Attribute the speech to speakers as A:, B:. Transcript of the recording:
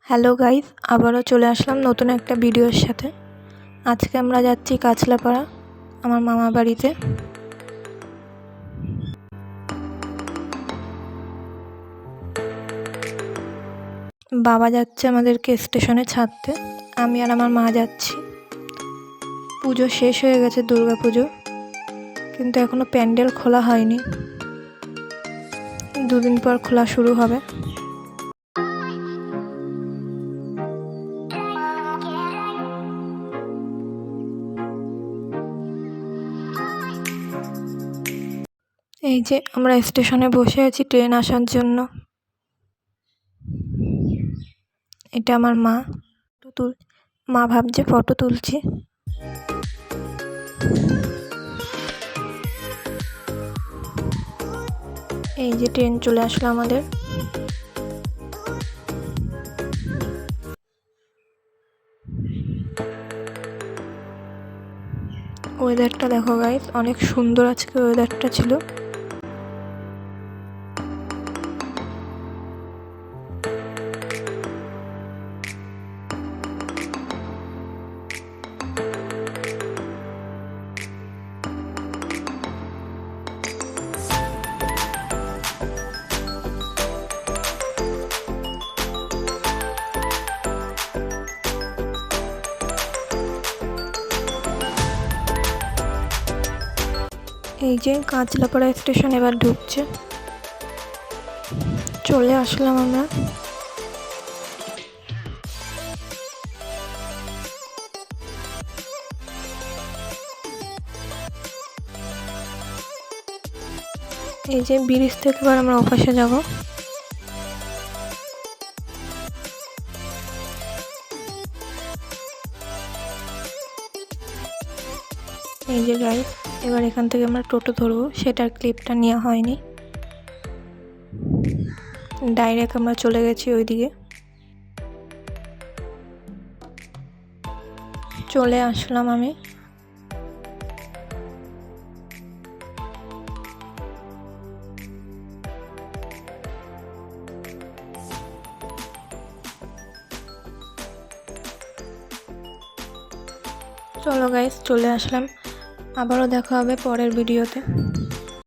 A: Hello guys, আবারও চলে আসলাম নতুন একটা ভিডিওর সাথে। আজকে আমরা যাচ্ছি কাছলাপাড়া আমার মামা বাড়িতে। বাবা যাচ্ছে আমাদেরকে স্টেশনে ছাড়তে, আমি আর আমার মা যাচ্ছি। পুজো শেষ হয়ে গেছে, দুর্গা পুজো, কিন্তু এখনো প্যান্ডেল খোলা হয়নি। দুদিন পর খোলা শুরু হবে। এই যে আমরা স্টেশনে বসে আছি ট্রেন আসার জন্য। এটা আমার মা, মা ভাবছে ফটো তুলছি। এই যে ট্রেন চলে আসলো আমাদের। ওয়েদারটা দেখো গাইস, অনেক সুন্দর আজকে ওয়েদারটা ছিল। এই যে কাঁচলাপাড়া স্টেশন এবার ঢুকছে, চলে আসলাম আমরা। এই যে ব্রিজ থেকে এবার আমরা অফিসে যাব। এই যে গাইস, এবার এখান থেকে আমরা টোটো ধরবো, সেটার ক্লিপটা নেওয়া হয়নি। ডাইরেক্ট আমরা চলে গেছি ওইদিকে। চলে আসলাম আমি। চলো গাইস, চলে আসলাম। আবারও দেখা হবে পরের ভিডিওতে।